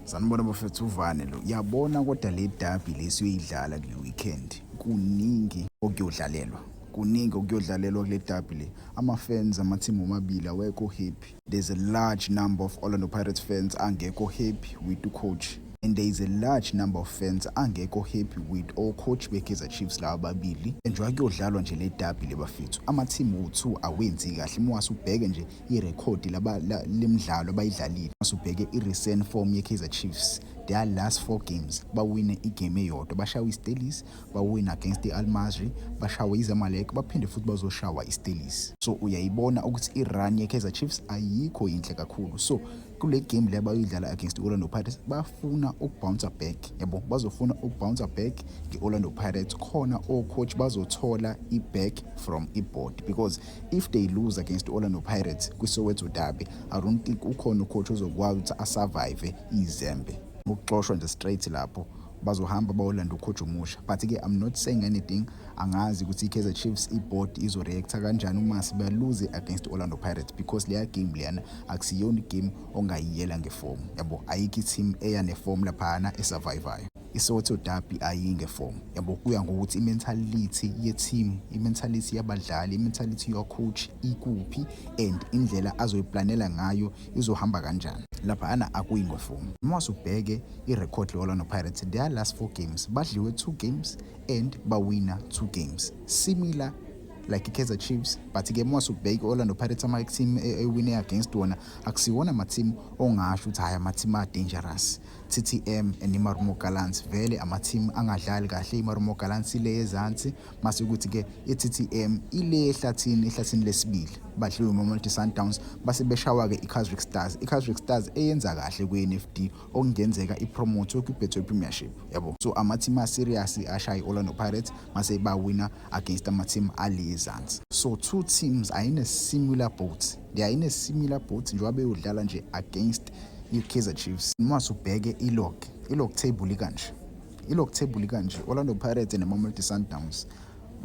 Sanibona bafethu uvane lo. Yabona kodwa le derby lesiyoyidlala kule weekend. Kuningi okuyodlalelwa. Kuningi okuyodlalelwa kule derby le. Ama-fans ama-team omabili awekho happy. There's a large number of Orlando Pirates fans angekho happy with the coach. And there is a large number of fans angekho happy with all coach beKaizer Chiefs laba babili. Enjoy kuyodlalwa nje le derby le bafethu. Ama-team u2 awenzi kahle. Mwase ubheke nje irecord lemidlalo abayidlalile. Mwase ubheke i-recent form yeKaizer Chiefs. Their last 4 games bawine igame eyodwa. Bashawa iSteelers, bawina against iAl-Masry, bashawa iZamalek, baphinde futhi bazoshawa iSteelers. So uyayibona ukuthi i-run yeKaizer Chiefs ayikho inhle kakhulu. So kule game le bayidlala against Orlando Pirates bafuna ukubounce back. Yabo bazofuna ukubounce back ngeOrlando Pirates khona coach bazothola i-back from i-board, because if they lose against Orlando Pirates kwiSoweto derby, I don't think ukhona coach ozokwazi ukuthi asurvive izembe. Ukuxoshwa nje straight lapho bazohamba bawolanda ucoach omusha. But ke I'm not saying anything. Angazi ukuthi iKaizer Chiefs i-board izoreacta kanjani uma siba lose against Orlando Pirates, because leya game leyana akusiyona game ongayiyela ngeform. Yabo ayikho team eya neform laphana esurvivayo. iSoweto derby ayinge form. Yabo kuya ngokuthi imentality ye-team, imentality yabadlali, imentality yo-coach ikuphi and indlela azoyiplanela ngayo izohamba kanjani. Laphana akuyingo form. Uma usubheke irecord leOrlando Pirates, their last 4 games badliwe 2 games and bawina 2 games. Similar like iKaizer Chiefs, but ke uma usubheke Orlando Pirates ama-team ewine against wona akusiwona ama-team ongasho ukuthi hayi ama-team dangerous. TTM and iMarumo Gallants vele ama-team angadlali kahle. iMarumo Gallants ile ezansi, mase ukuthi ke iTTM ile ehlathini lesibili badliwe uMamelodi Sundowns base beshawa ke iKaizer Stars. iKaizer Stars eyenza kahle kweNFD okungenzeka ipromote kwiBetway Premiership. Yabo so ama-team serious ashaya iOrlando Pirates mase bawina against ama-team alezansi. So 2 teams are in a similar boat. They are in a similar boat njengoba beyodlala nje against iKaizer Chiefs. Uma subheke ilog table kanje. Ilog table kanje. Orlando Pirates neMamelodi Sundowns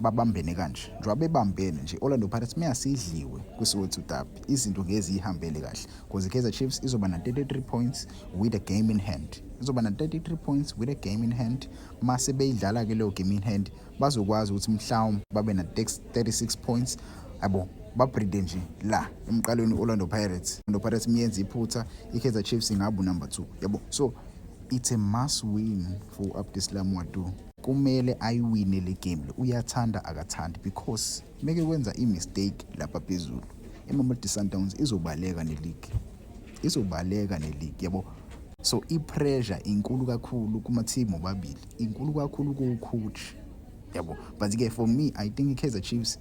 babambene kanje. Njengoba bebambene nje Orlando Pirates meyasidliwe kwiSoweto derby. Izinto ngezi ihambele kahle because iKaizer Chiefs izoba na 33 points with a game in hand. Izoba na 33 points with a game in hand. Mase beyidlala ke leyo game in hand bazokwazi ukuthi mhlawumbe babe na 36 points. Abo babride nje la emqalweni Orlando Pirates miyenza iphutha iKaizer Chiefs ingabu number 2. Yabo so it's a must win for Abdeslam Wadu. Kumele ayiwine le game le, uyathanda akathandi, because meke wenza i-mistake lapha phezulu iMamelodi Sundowns izobaleka ne-league yabo. So i-pressure inkulu kakhulu kuma-team omabili, inkulu kakhulu ku-coach yabo. But ke for me I think iKaizer Chiefs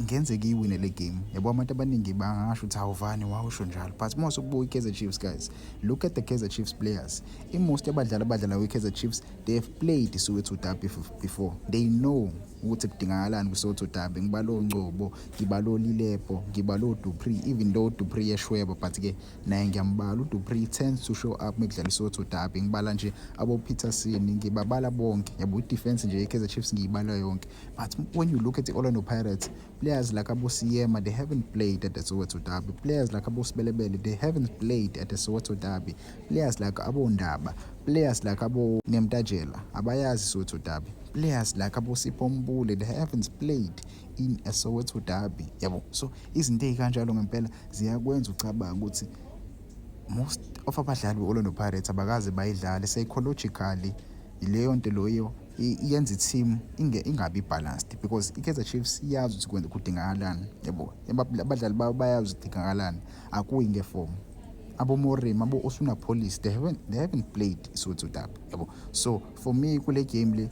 ngenzeka iwine le game. Yabo abantu abaningi bangasho ukuthi awuvani wawusho njalo, but most of iKaizer Chiefs guys, look at the Kaizer Chiefs players. Most abadlala kwiKaizer Chiefs, they have played iSoweto derby before. They know ukuthi kudingakalani kwiSoweto derby. Ngibalo Ngcobo, ngibalo Lilepo, ngibalo Dupree, even though Dupree yeshweba, but ke naye ngiyambala uDupree tends to show up mekudlala iSoweto derby. Ngibala nje abo Peterson, ngibabala bonke. Yabo i-defense nje iKaizer Chiefs ngiyibala yonke. But when you look at the Orlando Pirates, players like Abo Siyema, they haven't played at the Soweto derby. Players like Abo Sibelebele, they haven't played at the Soweto derby. Players like Abo Ndaba, players like Abo Nemtajela, abayazi Soweto derby. Players like Abo Sipho Mbule, they haven't played in a Soweto derby. Yabo so izinto ezikanjalo ngempela ziyakwenza ucabanga ukuthi most of abadlali beOrlando Pirates abakaze bayidlale psychologically. Ileyo nto loyo iyenza i-team ingabi balanced, because iKaizer Chiefs iyazi ukuthi kwenza kudingakalani. Yabo abadlali babo bayazi kudingakalani, akuyi ngeform. Abo Morim, abo Osuna Police, they haven't played iSoweto derby. Yabo so for me kule game le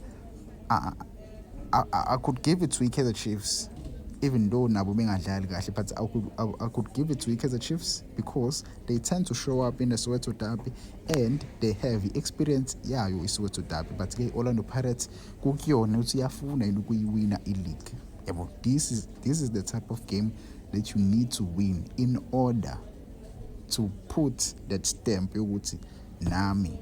I could give it to iKaizer Chiefs, even though nabo bengadlali kahle, but I could give it to iKaizer Chiefs because they tend to show up in the Soweto derby and they have experience yayo iSoweto derby. But ke Orlando Pirates kukuyona ukuthi yafuna ukuyiwina i-league. Yabo this is the type of game that you need to win in order to put that stamp yokuthi nami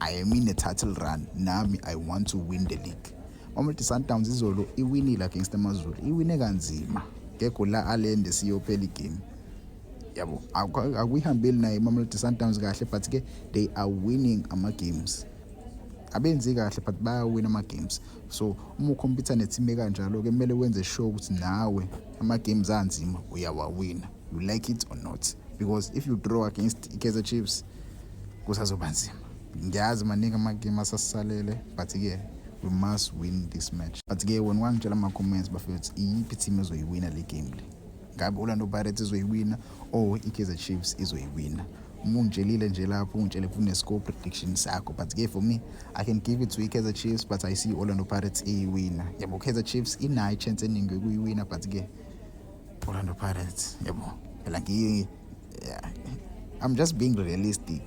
I am in a title run, nami I want to win the league. Mamelodi Sundowns izolo iwinile against amaZulu, iwine kanzima ngekho la alende siyophela igame. yabo. Akuyihambeli naye Mamelodi Sundowns kahle, but-ke they are winning ama-games. Abenzi kahle but bayawina ama-games. So uma ukhompyutha ne-team ekanjalo-ke kumele wenze sure ukuthi nawe ama-games anzima uyawawina, you like it or not, because if you draw against i-Kaizer Chiefs kusazoba nzima. Ngiyazi maningi ama-game asasisalele, but-ke we must win this match. But-ke wena wangitshela ama-comments bafethu iyiphi team ezoyiwina le game le, ngabe Orlando Pirates izoyiwina or i-Kaizer Chiefs izoyiwina? Uma ungitshelile nje lapho ungitshele kune-score prediction sakho, but-ke for me I can give it to i-Kaizer Chiefs, but I see Orlando Pirates iyiwina. Yabo, Kaizer Chiefs inayo i-chance eningi yokuyiwina, but-ke Orlando Pirates, yabo phela I'm just being realistic.